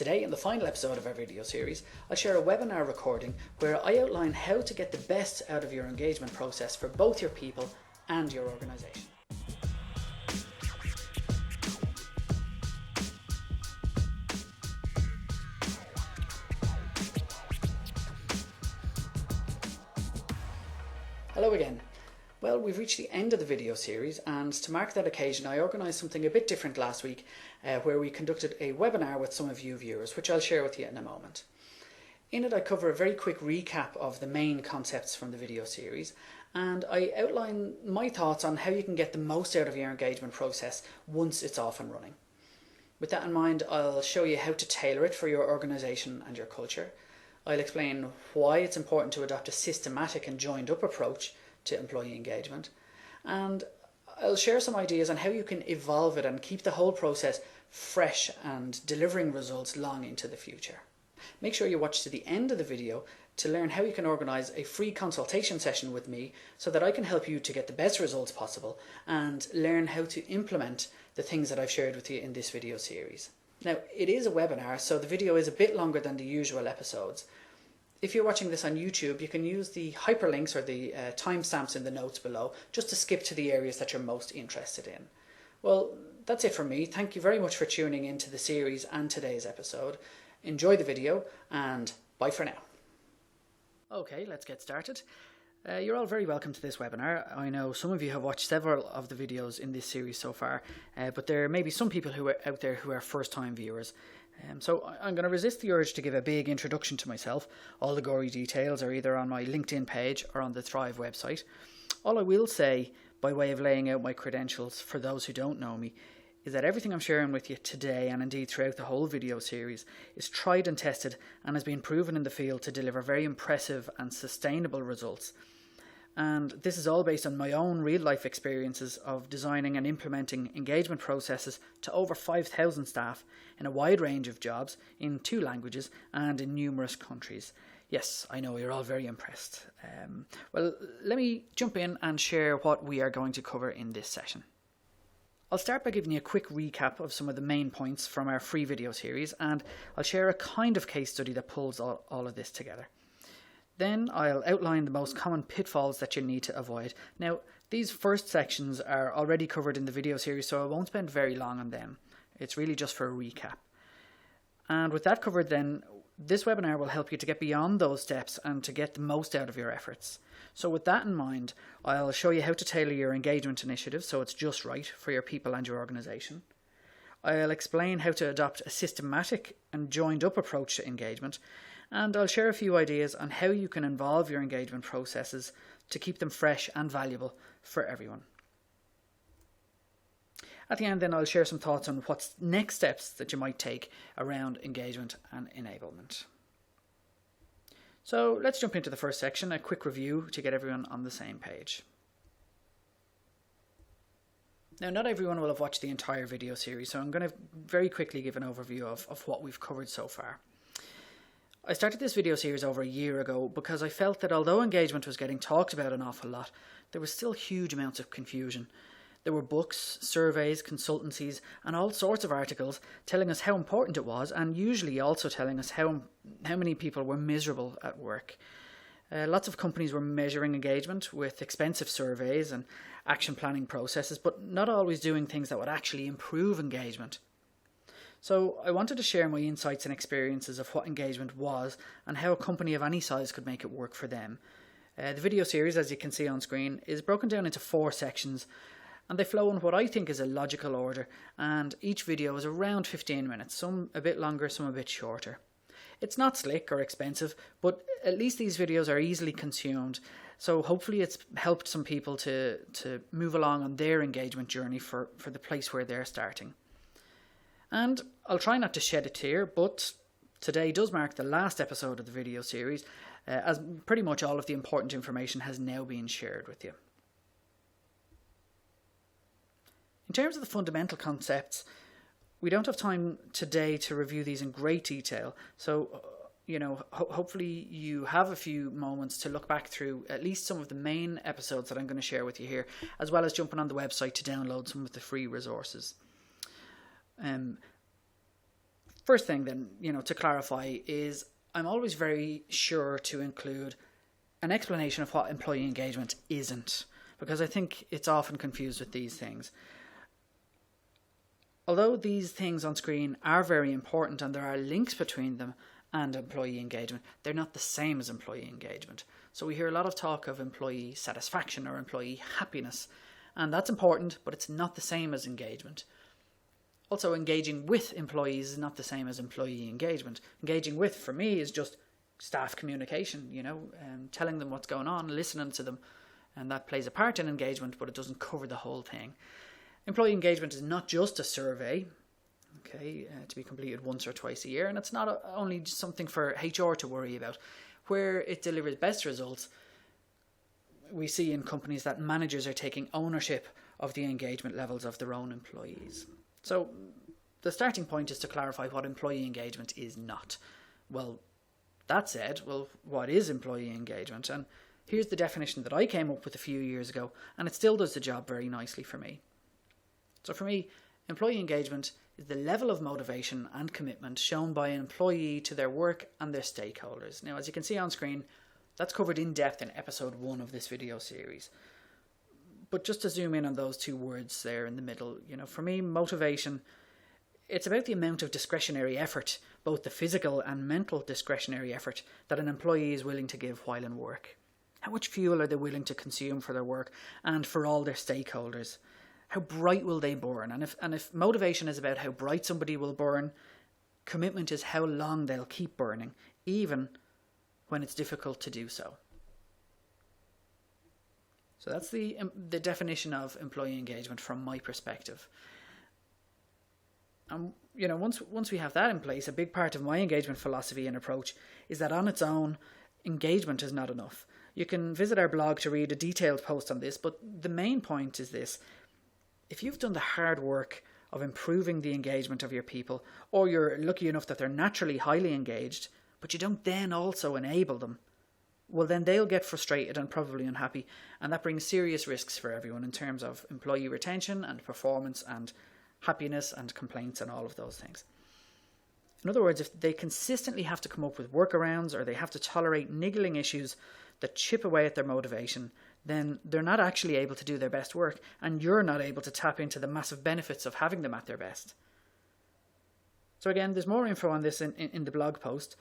Today, in the final episode of our video series, I'll share a webinar recording where I outline how to get the best out of your engagement process for both your people and your organisation. Hello again. Well, we've reached the end of the video series, and to mark that occasion I organised something a bit different last week where we conducted a webinar with some of you viewers, which I'll share with you in a moment. In it I cover a very quick recap of the main concepts from the video series, and I outline my thoughts on how you can get the most out of your engagement process once it's off and running. With that in mind, I'll show you how to tailor it for your organisation and your culture. I'll explain why it's important to adopt a systematic and joined up approach to employee engagement, and I'll share some ideas on how you can evolve it and keep the whole process fresh and delivering results long into the future. Make sure you watch to the end of the video to learn how you can organise a free consultation session with me so that I can help you to get the best results possible and learn how to implement the things that I've shared with you in this video series. Now, it is a webinar, so the video is a bit longer than the usual episodes. If you're watching this on YouTube, you can use the hyperlinks or the timestamps in the notes below just to skip to the areas that you're most interested in. Well, that's it from me. Thank you very much for tuning in to the series and today's episode. Enjoy the video and bye for now. Okay, let's get started. You're all very welcome to this webinar. I know some of you have watched several of the videos in this series so far, but there may be some people who are out there who are first-time viewers. So I'm going to resist the urge to give a big introduction to myself. All the gory details are either on my LinkedIn page or on the Thrive website. All I will say, by way of laying out my credentials for those who don't know me, is that everything I'm sharing with you today, and indeed throughout the whole video series, is tried and tested and has been proven in the field to deliver very impressive and sustainable results. And this is all based on my own real-life experiences of designing and implementing engagement processes to over 5,000 staff in a wide range of jobs in 2 languages and in numerous countries. Yes, I know you're all very impressed. Well, let me jump in and share what we are going to cover in this session. I'll start by giving you a quick recap of some of the main points from our free video series, and I'll share a kind of case study that pulls all of this together. Then I'll outline the most common pitfalls that you need to avoid. Now, these first sections are already covered in the video series, so I won't spend very long on them. It's really just for a recap. And with that covered then, this webinar will help you to get beyond those steps and to get the most out of your efforts. So with that in mind, I'll show you how to tailor your engagement initiative so it's just right for your people and your organisation. I'll explain how to adopt a systematic and joined up approach to engagement, and I'll share a few ideas on how you can involve your engagement processes to keep them fresh and valuable for everyone. At the end then, I'll share some thoughts on what's next steps that you might take around engagement and enablement. So let's jump into the first section, a quick review to get everyone on the same page. Now, not everyone will have watched the entire video series, so I'm going to very quickly give an overview of what we've covered so far. I started this video series over a year ago because I felt that although engagement was getting talked about an awful lot, there was still huge amounts of confusion. There were books, surveys, consultancies, and all sorts of articles telling us how important it was, and usually also telling us how many people were miserable at work. Lots of companies were measuring engagement with expensive surveys and action planning processes, but not always doing things that would actually improve engagement. So I wanted to share my insights and experiences of what engagement was and how a company of any size could make it work for them. The video series, as you can see on screen, is broken down into 4 sections, and they flow in what I think is a logical order, and each video is around 15 minutes, some a bit longer, some a bit shorter. It's not slick or expensive, but at least these videos are easily consumed, so hopefully it's helped some people to move along on their engagement journey for the place where they're starting. And I'll try not to shed a tear, but today does mark the last episode of the video series, as pretty much all of the important information has now been shared with you. In terms of the fundamental concepts, we don't have time today to review these in great detail, so hopefully you have a few moments to look back through at least some of the main episodes that I'm going to share with you here, as well as jumping on the website to download some of the free resources. First thing then, to clarify is I'm always very sure to include an explanation of what employee engagement isn't, because I think it's often confused with these things. Although these things on screen are very important and there are links between them and employee engagement, they're not the same as employee engagement. So we hear a lot of talk of employee satisfaction or employee happiness, and that's important, but it's not the same as engagement. Also, engaging with employees is not the same as employee engagement. Engaging with, for me, is just staff communication, telling them what's going on, listening to them, and that plays a part in engagement, but it doesn't cover the whole thing. Employee engagement is not just a survey, to be completed once or twice a year, and it's not only something for HR to worry about. Where it delivers best results, we see in companies that managers are taking ownership of the engagement levels of their own employees. So the starting point is to clarify what employee engagement is not. Well, that said, what is employee engagement? And here's the definition that I came up with a few years ago, and it still does the job very nicely for me. So for me, employee engagement is the level of motivation and commitment shown by an employee to their work and their stakeholders. Now, as you can see on screen, that's covered in depth in episode 1 of this video series. But just to zoom in on those two words there in the middle, for me, motivation, it's about the amount of discretionary effort, both the physical and mental discretionary effort, that an employee is willing to give while in work. How much fuel are they willing to consume for their work and for all their stakeholders? How bright will they burn? And if motivation is about how bright somebody will burn, commitment is how long they'll keep burning, even when it's difficult to do so. So that's the definition of employee engagement from my perspective. And once we have that in place, a big part of my engagement philosophy and approach is that on its own, engagement is not enough. You can visit our blog to read a detailed post on this, but the main point is this. If you've done the hard work of improving the engagement of your people, or you're lucky enough that they're naturally highly engaged, but you don't then also enable them, well, then they'll get frustrated and probably unhappy, and that brings serious risks for everyone in terms of employee retention and performance and happiness and complaints and all of those things. In other words, if they consistently have to come up with workarounds or they have to tolerate niggling issues that chip away at their motivation, then they're not actually able to do their best work, and you're not able to tap into the massive benefits of having them at their best. So again, there's more info on this in the blog post,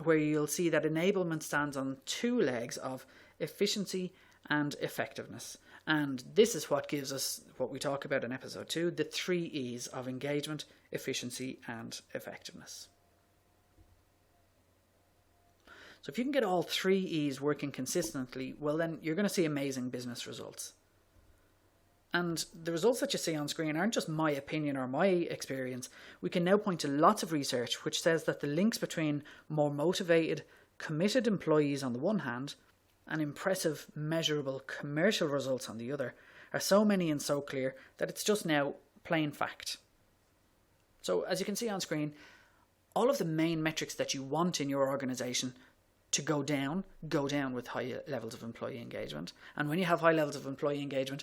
where you'll see that enablement stands on two legs of efficiency and effectiveness. And this is what gives us what we talk about in episode 2, the 3 E's of engagement, efficiency and effectiveness. So if you can get all 3 E's working consistently, well then you're going to see amazing business results. And the results that you see on screen aren't just my opinion or my experience. We can now point to lots of research which says that the links between more motivated, committed employees on the one hand and impressive, measurable commercial results on the other are so many and so clear that it's just now plain fact. So as you can see on screen, all of the main metrics that you want in your organisation to go down with high levels of employee engagement. And when you have high levels of employee engagement,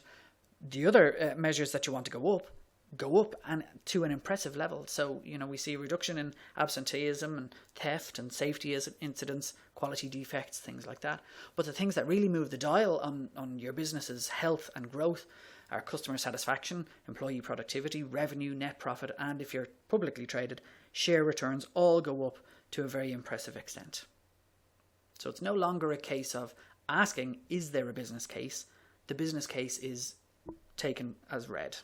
the other measures that you want to go up and to an impressive level. So, we see a reduction in absenteeism and theft and safety incidents, quality defects, things like that. But the things that really move the dial on your business's health and growth are customer satisfaction, employee productivity, revenue, net profit, and if you're publicly traded, share returns all go up to a very impressive extent. So it's no longer a case of asking, is there a business case? The business case is taken as read.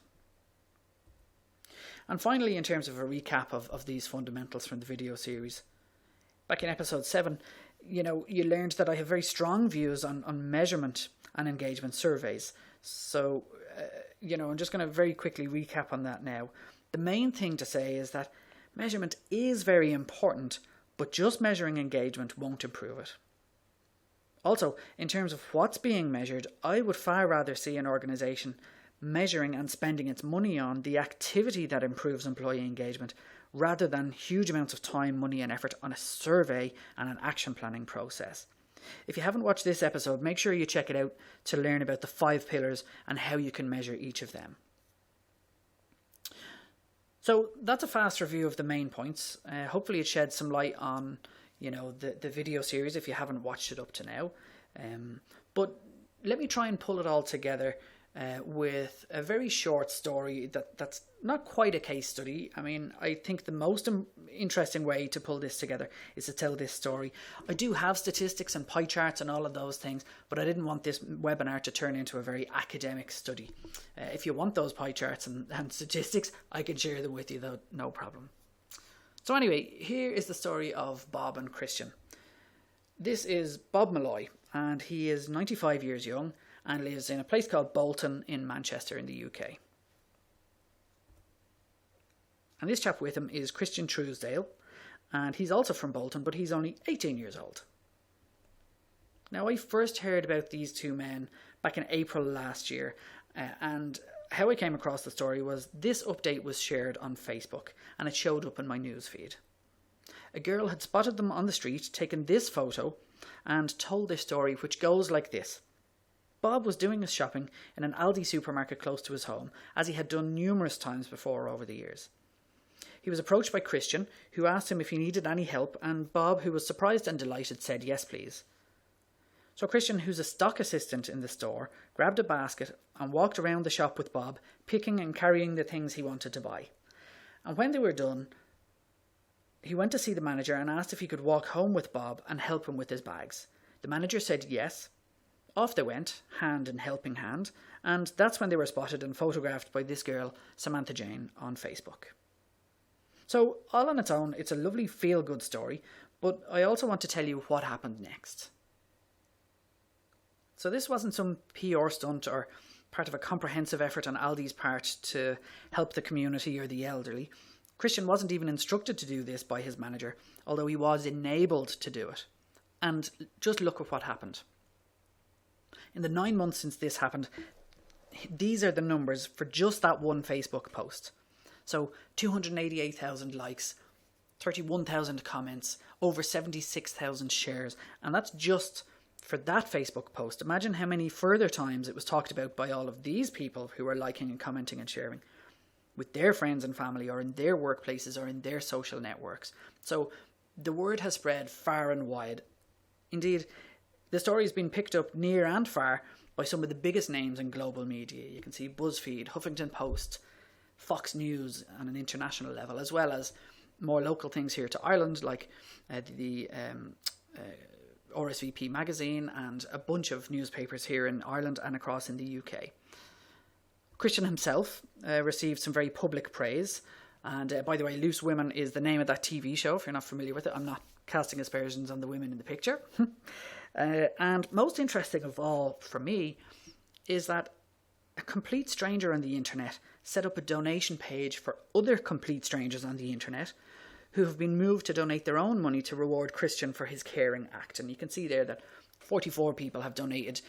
And finally, in terms of a recap of these fundamentals from the video series, back in episode 7, you learned that I have very strong views on measurement and engagement surveys. So, I'm just going to very quickly recap on that now. The main thing to say is that measurement is very important, but just measuring engagement won't improve it. Also, in terms of what's being measured, I would far rather see an organisation measuring and spending its money on the activity that improves employee engagement rather than huge amounts of time, money and effort on a survey and an action planning process. If you haven't watched this episode, make sure you check it out to learn about the 5 pillars and how you can measure each of them. So that's a fast review of the main points. Hopefully it sheds some light on, the video series if you haven't watched it up to now. But let me try and pull it all together with a very short story that's not quite a case study. I mean, I think the most interesting way to pull this together is to tell this story. I do have statistics and pie charts and all of those things, but I didn't want this webinar to turn into a very academic study. If you want those pie charts and statistics, I can share them with you though, no problem. So anyway, here is the story of Bob and Christian. This is Bob Malloy, and he is 95 years young and lives in a place called Bolton in Manchester in the UK. And this chap with him is Christian Truesdale, and he's also from Bolton, but he's only 18 years old. Now, I first heard about these two men back in April last year, and how I came across the story was this update was shared on Facebook, and it showed up in my newsfeed. A girl had spotted them on the street, taken this photo, and told their story, which goes like this. Bob was doing his shopping in an Aldi supermarket close to his home, as he had done numerous times before over the years. He was approached by Christian, who asked him if he needed any help, and Bob, who was surprised and delighted, said yes please. So Christian, who's a stock assistant in the store, grabbed a basket and walked around the shop with Bob, picking and carrying the things he wanted to buy. And when they were done, he went to see the manager and asked if he could walk home with Bob and help him with his bags. The manager said yes. Off they went, hand in helping hand, and that's when they were spotted and photographed by this girl, Samantha Jane, on Facebook. So, all on its own, it's a lovely feel-good story, but I also want to tell you what happened next. So this wasn't some PR stunt or part of a comprehensive effort on Aldi's part to help the community or the elderly. Christian wasn't even instructed to do this by his manager, although he was enabled to do it. And just look at what happened. In the 9 months since this happened, these are the numbers for just that one Facebook post. So 288,000 likes, 31,000 comments, over 76,000 shares, and that's just for that Facebook post. Imagine how many further times it was talked about by all of these people who are liking and commenting and sharing with their friends and family or in their workplaces or in their social networks. So the word has spread far and wide. Indeed, the story has been picked up near and far by some of the biggest names in global media. You can see BuzzFeed, Huffington Post, Fox News on an international level, as well as more local things here to Ireland, like the RSVP magazine and a bunch of newspapers here in Ireland and across in the UK. Christian himself received some very public praise. And by the way, Loose Women is the name of that TV show, if you're not familiar with it. I'm not casting aspersions on the women in the picture. And most interesting of all for me is that a complete stranger on the internet set up a donation page for other complete strangers on the internet who have been moved to donate their own money to reward Christian for his caring act. And you can see there that 44 people have donated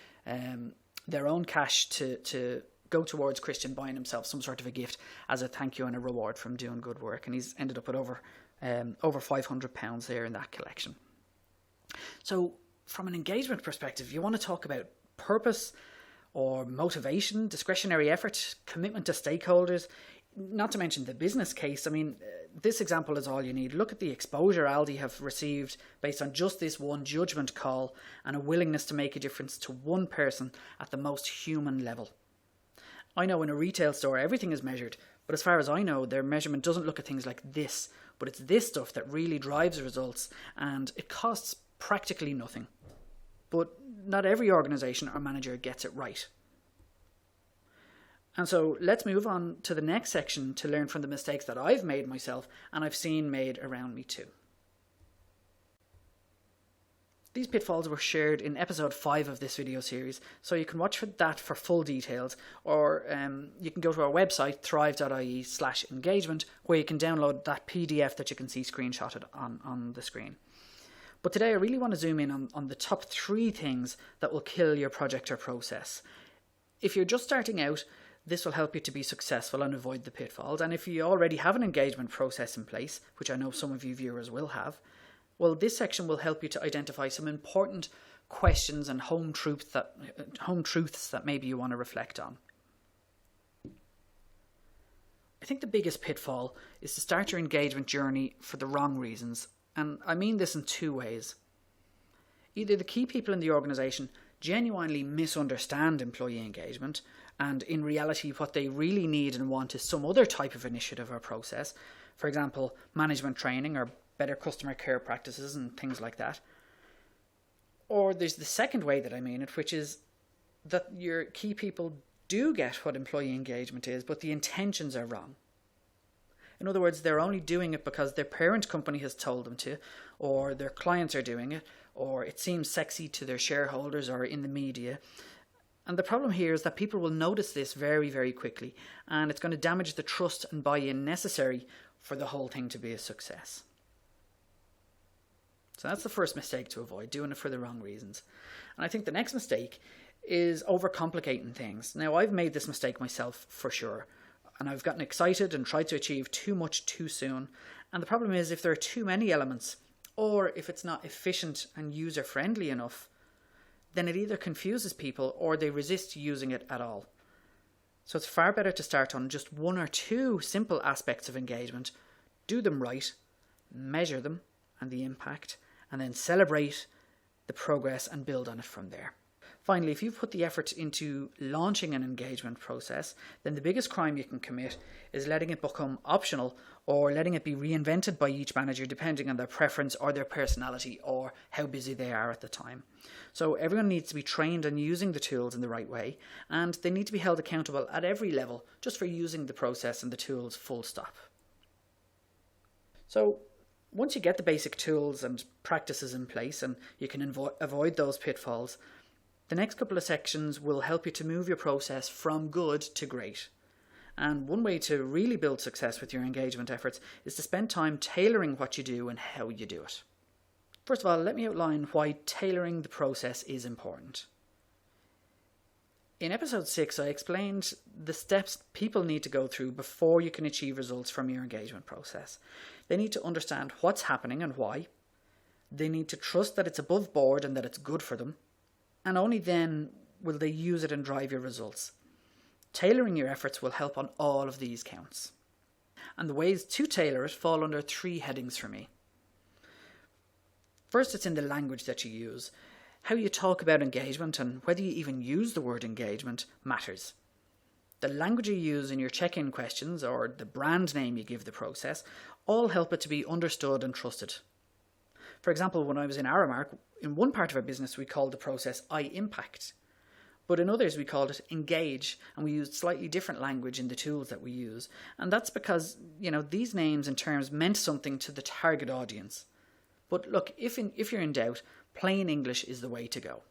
their own cash to go towards Christian buying himself some sort of a gift as a thank you and a reward from doing good work. And he's ended up with over £500 there in that collection. So from an engagement perspective, you want to talk about purpose or motivation, discretionary effort, commitment to stakeholders, not to mention the business case. I mean, this example is all you need. Look at the exposure Aldi have received based on just this one judgment call and a willingness to make a difference to one person at the most human level. I know in a retail store everything is measured, but as far as I know, their measurement doesn't look at things like this, but it's this stuff that really drives results, and it costs practically nothing. But not every organisation or manager gets it right. And so let's move on to the next section to learn from the mistakes that I've made myself and I've seen made around me too. These pitfalls were shared in episode 5 of this video series, so you can watch for that for full details, or you can go to our website, thrive.ie/engagement, where you can download that PDF that you can see screenshotted on the screen. But today I really want to zoom in on the top 3 things that will kill your project or process. If you're just starting out, this will help you to be successful and avoid the pitfalls. And if you already have an engagement process in place, which I know some of you viewers will have, well, this section will help you to identify some important questions and home truths that maybe you want to reflect on. I think the biggest pitfall is to start your engagement journey for the wrong reasons, and I mean this in two ways. Either the key people in the organisation genuinely misunderstand employee engagement, and in reality what they really need and want is some other type of initiative or process, for example, management training or better customer care practices and things like that. Or there's the second way that I mean it, which is that your key people do get what employee engagement is, but the intentions are wrong. In other words, they're only doing it because their parent company has told them to, or their clients are doing it, or it seems sexy to their shareholders or in the media. And the problem here is that people will notice this very, very quickly, and it's going to damage the trust and buy-in necessary for the whole thing to be a success. So that's the first mistake to avoid, doing it for the wrong reasons. And I think the next mistake is overcomplicating things. Now, I've made this mistake myself for sure, and I've gotten excited and tried to achieve too much too soon. And the problem is if there are too many elements, or if it's not efficient and user-friendly enough, then it either confuses people or they resist using it at all. So it's far better to start on just one or two simple aspects of engagement, do them right, measure them and the impact, and then celebrate the progress and build on it from there. Finally, if you've put the effort into launching an engagement process, then the biggest crime you can commit is letting it become optional or letting it be reinvented by each manager depending on their preference or their personality or how busy they are at the time. So everyone needs to be trained on using the tools in the right way, and they need to be held accountable at every level just for using the process and the tools full stop. So once you get the basic tools and practices in place and you can avoid those pitfalls, the next couple of sections will help you to move your process from good to great. And one way to really build success with your engagement efforts is to spend time tailoring what you do and how you do it. First of all, let me outline why tailoring the process is important. In episode 6, I explained the steps people need to go through before you can achieve results from your engagement process. They need to understand what's happening and why. They need to trust that it's above board and that it's good for them. And only then will they use it and drive your results. Tailoring your efforts will help on all of these counts. And the ways to tailor it fall under 3 headings for me. First, it's in the language that you use. How you talk about engagement and whether you even use the word engagement matters. The language you use in your check-in questions or the brand name you give the process all help it to be understood and trusted. For example, when I was in Aramark, in one part of our business we called the process I Impact, but in others we called it Engage, and we used slightly different language in the tools that we use. And that's because, these names and terms meant something to the target audience. But look, if you're in doubt, plain English is the way to go.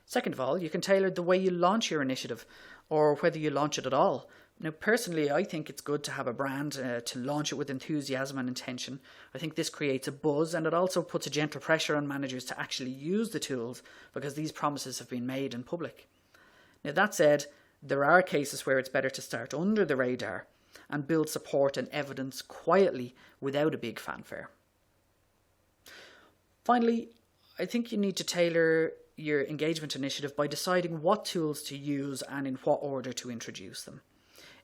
Second of all, you can tailor the way you launch your initiative, or whether you launch it at all. Now, personally, I think it's good to have a brand, to launch it with enthusiasm and intention. I think this creates a buzz, and it also puts a gentle pressure on managers to actually use the tools because these promises have been made in public. Now, that said, there are cases where it's better to start under the radar and build support and evidence quietly without a big fanfare. Finally, I think you need to tailor your engagement initiative by deciding what tools to use and in what order to introduce them.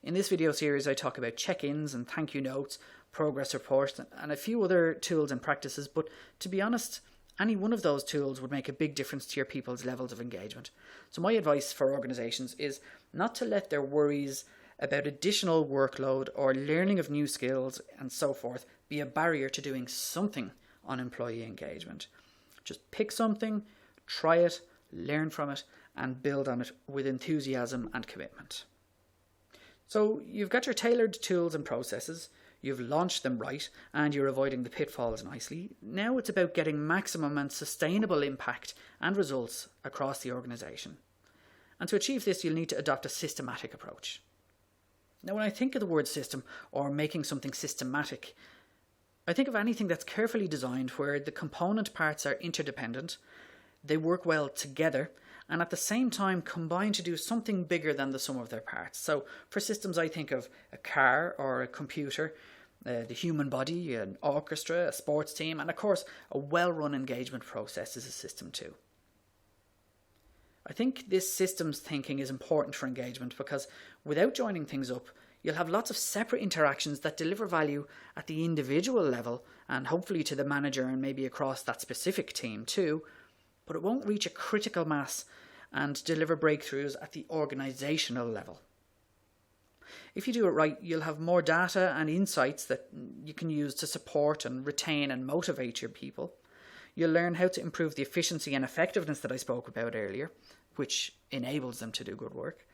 In this video series, I talk about check-ins and thank you notes, progress reports, and a few other tools and practices, but to be honest, any one of those tools would make a big difference to your people's levels of engagement. So my advice for organisations is not to let their worries about additional workload or learning of new skills and so forth be a barrier to doing something on employee engagement. Just pick something, try it, learn from it, and build on it with enthusiasm and commitment. So you've got your tailored tools and processes, you've launched them right, and you're avoiding the pitfalls nicely. Now it's about getting maximum and sustainable impact and results across the organisation. And to achieve this, you'll need to adopt a systematic approach. Now, when I think of the word system or making something systematic, I think of anything that's carefully designed where the component parts are interdependent, they work well together, and at the same time combine to do something bigger than the sum of their parts. So for systems, I think of a car or a computer, the human body, an orchestra, a sports team, and of course a well-run engagement process is a system too. I think this systems thinking is important for engagement because without joining things up, You'll have lots of separate interactions that deliver value at the individual level and hopefully to the manager and maybe across that specific team too, but it won't reach a critical mass and deliver breakthroughs at the organisational level. If you do it right, you'll have more data and insights that you can use to support and retain and motivate your people. You'll learn how to improve the efficiency and effectiveness that I spoke about earlier, which enables them to do good work.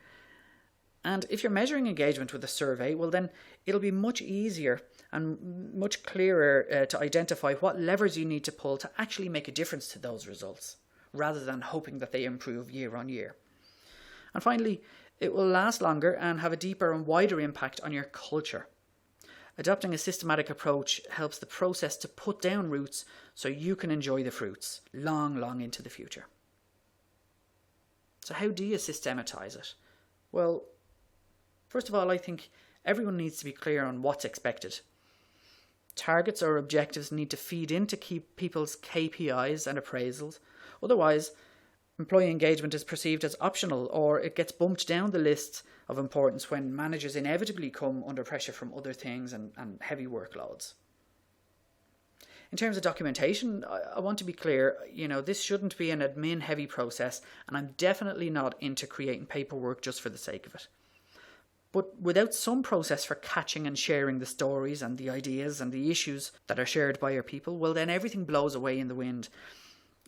And if you're measuring engagement with a survey, well then it'll be much easier and much clearer to identify what levers you need to pull to actually make a difference to those results, rather than hoping that they improve year on year. And finally, it will last longer and have a deeper and wider impact on your culture. Adopting a systematic approach helps the process to put down roots so you can enjoy the fruits long into the future. So how do you systematise it? Well, first of all, I think everyone needs to be clear on what's expected. Targets or objectives need to feed into keep people's KPIs and appraisals. Otherwise, employee engagement is perceived as optional, or it gets bumped down the list of importance when managers inevitably come under pressure from other things and heavy workloads. In terms of documentation, I want to be clear, this shouldn't be an admin-heavy process, and I'm definitely not into creating paperwork just for the sake of it. But without some process for catching and sharing the stories and the ideas and the issues that are shared by your people, well then everything blows away in the wind.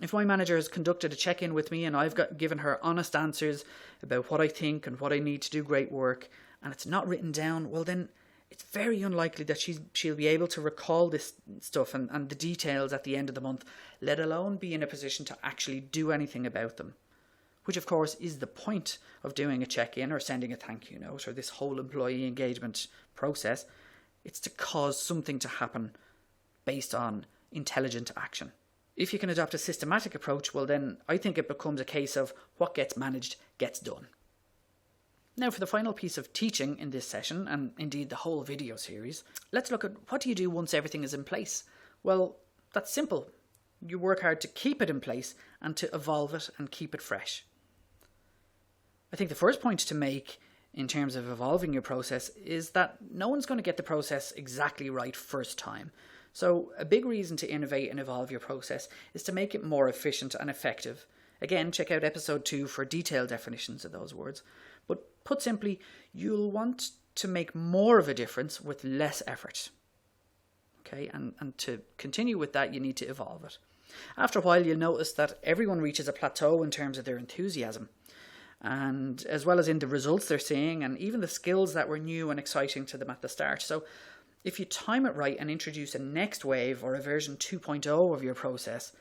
If my manager has conducted a check-in with me and I've given her honest answers about what I think and what I need to do great work, and it's not written down, well then it's very unlikely that she'll be able to recall this stuff and the details at the end of the month, let alone be in a position to actually do anything about them. Which of course is the point of doing a check-in or sending a thank you note or this whole employee engagement process. It's to cause something to happen based on intelligent action. If you can adopt a systematic approach, well then I think it becomes a case of what gets managed gets done. Now for the final piece of teaching in this session, and indeed the whole video series, let's look at what do you do once everything is in place? Well, that's simple. You work hard to keep it in place and to evolve it and keep it fresh. I think the first point to make in terms of evolving your process is that no one's going to get the process exactly right first time. So a big reason to innovate and evolve your process is to make it more efficient and effective. Again, check out episode 2 for detailed definitions of those words. But put simply, you'll want to make more of a difference with less effort. Okay, and to continue with that, you need to evolve it. After a while, you'll notice that everyone reaches a plateau in terms of their enthusiasm, and as well as in the results they're seeing and even the skills that were new and exciting to them at the start. So if you time it right and introduce a next wave or a version 2.0 of your process,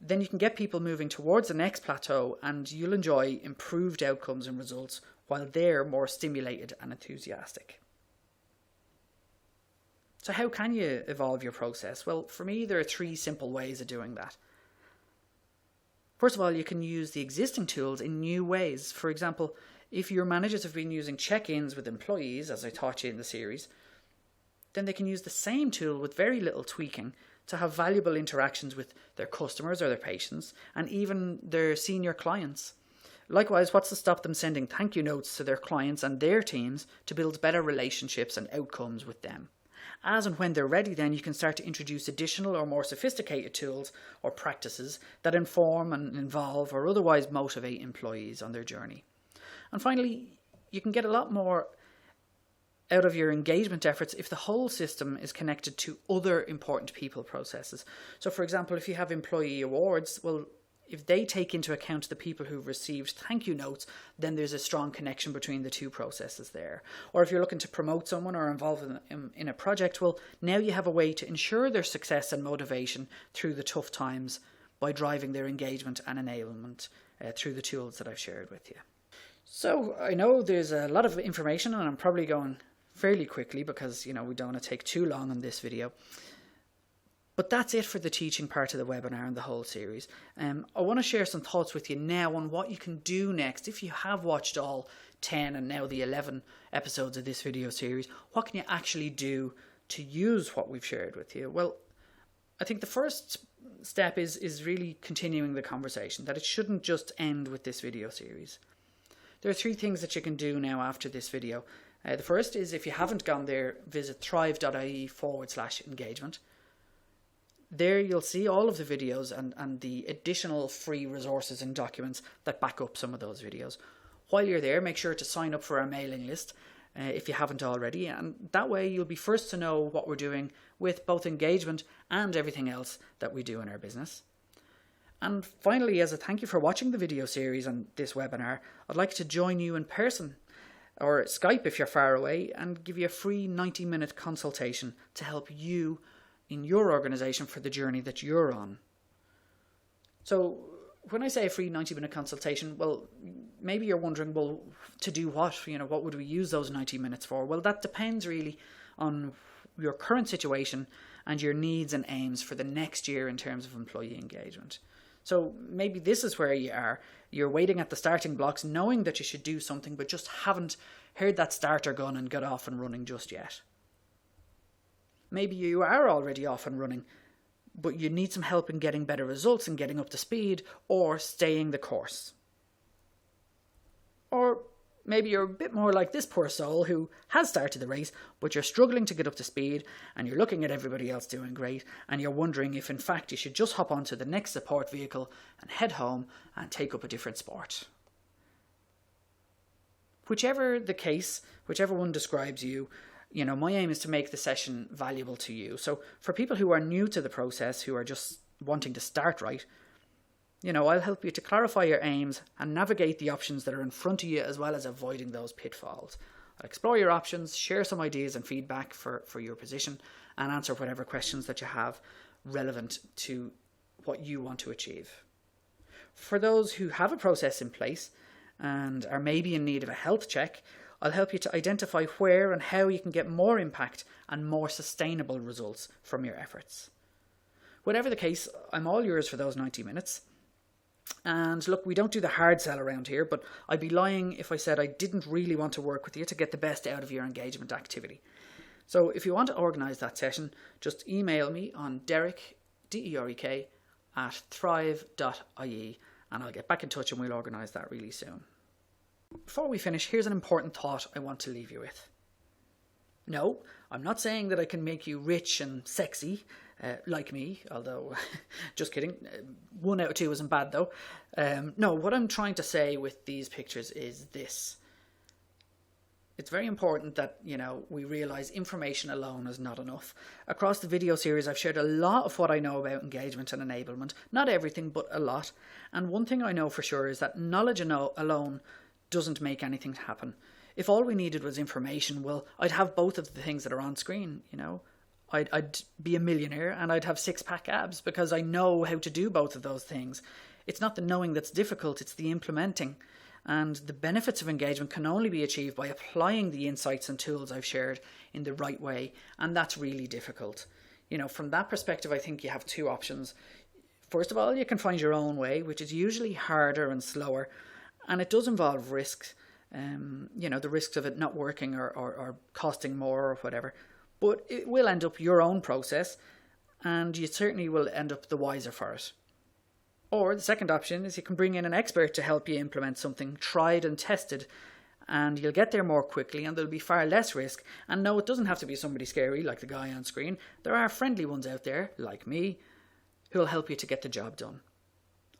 then you can get people moving towards the next plateau and you'll enjoy improved outcomes and results while they're more stimulated and enthusiastic. So how can you evolve your process? Well, for me, there are 3 simple ways of doing that. First of all, you can use the existing tools in new ways. For example, if your managers have been using check-ins with employees, as I taught you in the series, then they can use the same tool with very little tweaking to have valuable interactions with their customers or their patients and even their senior clients. Likewise, what's to stop them sending thank you notes to their clients and their teams to build better relationships and outcomes with them? As and when they're ready, then you can start to introduce additional or more sophisticated tools or practices that inform and involve or otherwise motivate employees on their journey. And finally, you can get a lot more out of your engagement efforts if the whole system is connected to other important people processes. So for example, if you have employee awards, well, if they take into account the people who've received thank you notes, then there's a strong connection between the 2 processes there. Or if you're looking to promote someone or involve them in a project, well, now you have a way to ensure their success and motivation through the tough times by driving their engagement and enablement through the tools that I've shared with you. So I know there's a lot of information and I'm probably going fairly quickly because, we don't want to take too long on this video. But that's it for the teaching part of the webinar and the whole series. I want to share some thoughts with you now on what you can do next. If you have watched all 10 and now the 11 episodes of this video series, what can you actually do to use what we've shared with you? Well, I think the first step is really continuing the conversation, that it shouldn't just end with this video series. There are 3 things that you can do now after this video The first is, if you haven't gone there, visit thrive.ie/engagement. There you'll see all of the videos and the additional free resources and documents that back up some of those videos. While you're there, make sure to sign up for our mailing list if you haven't already, and that way you'll be first to know what we're doing with both engagement and everything else that we do in our business. And finally, as a thank you for watching the video series and this webinar, I'd like to join you in person, or Skype if you're far away, and give you a free 90-minute consultation to help you in your organisation for the journey that you're on. So when I say a free 90-minute consultation, well, maybe you're wondering, well, to do what? What would we use those 90 minutes for? Well, that depends really on your current situation and your needs and aims for the next year in terms of employee engagement. So maybe this is where you are. You're waiting at the starting blocks, knowing that you should do something, but just haven't heard that starter gun and got off and running just yet. Maybe you are already off and running, but you need some help in getting better results and getting up to speed, or staying the course. Or maybe you're a bit more like this poor soul who has started the race, but you're struggling to get up to speed, and you're looking at everybody else doing great, and you're wondering if in fact you should just hop onto the next support vehicle and head home and take up a different sport. Whichever the case, whichever one describes you, my aim is to make the session valuable to you. So for people who are new to the process, who are just wanting to start right, I'll help you to clarify your aims and navigate the options that are in front of you, as well as avoiding those pitfalls. I'll explore your options, share some ideas and feedback for your position, and answer whatever questions that you have relevant to what you want to achieve. For those who have a process in place and are maybe in need of a health check, I'll help you to identify where and how you can get more impact and more sustainable results from your efforts. Whatever the case, I'm all yours for those 90 minutes. And look, we don't do the hard sell around here, but I'd be lying if I said I didn't really want to work with you to get the best out of your engagement activity. So if you want to organise that session, just email me on Derek, DEREK, @thrive.ie, and I'll get back in touch and we'll organise that really soon. Before we finish, here's an important thought I want to leave you with. No, I'm not saying that I can make you rich and sexy, like me, although, just kidding, 1 out of 2 isn't bad though. No, what I'm trying to say with these pictures is this. It's very important that, we realise information alone is not enough. Across the video series, I've shared a lot of what I know about engagement and enablement. Not everything, but a lot. And one thing I know for sure is that knowledge alone doesn't make anything happen. If all we needed was information, well, I'd have both of the things that are on screen, I'd be a millionaire and I'd have 6-pack abs because I know how to do both of those things. It's not the knowing that's difficult, it's the implementing. And the benefits of engagement can only be achieved by applying the insights and tools I've shared in the right way, and that's really difficult. From that perspective, I think you have 2 options. First of all, you can find your own way, which is usually harder and slower, and it does involve risks. The risks of it not working or costing more or whatever. But it will end up your own process, and you certainly will end up the wiser for it. Or the second option is you can bring in an expert to help you implement something tried and tested, and you'll get there more quickly and there'll be far less risk. And no, it doesn't have to be somebody scary like the guy on screen. There are friendly ones out there, like me, who'll help you to get the job done.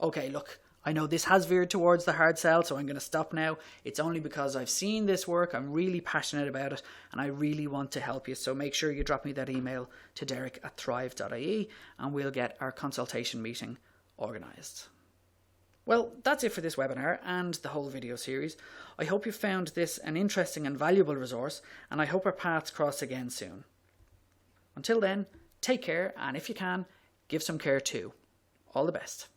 Okay, look, I know this has veered towards the hard sell, so I'm going to stop now. It's only because I've seen this work, I'm really passionate about it, and I really want to help you. So make sure you drop me that email to derek@thrive.ie and we'll get our consultation meeting organised. Well, that's it for this webinar and the whole video series. I hope you found this an interesting and valuable resource, and I hope our paths cross again soon. Until then, take care, and if you can, give some care too. All the best.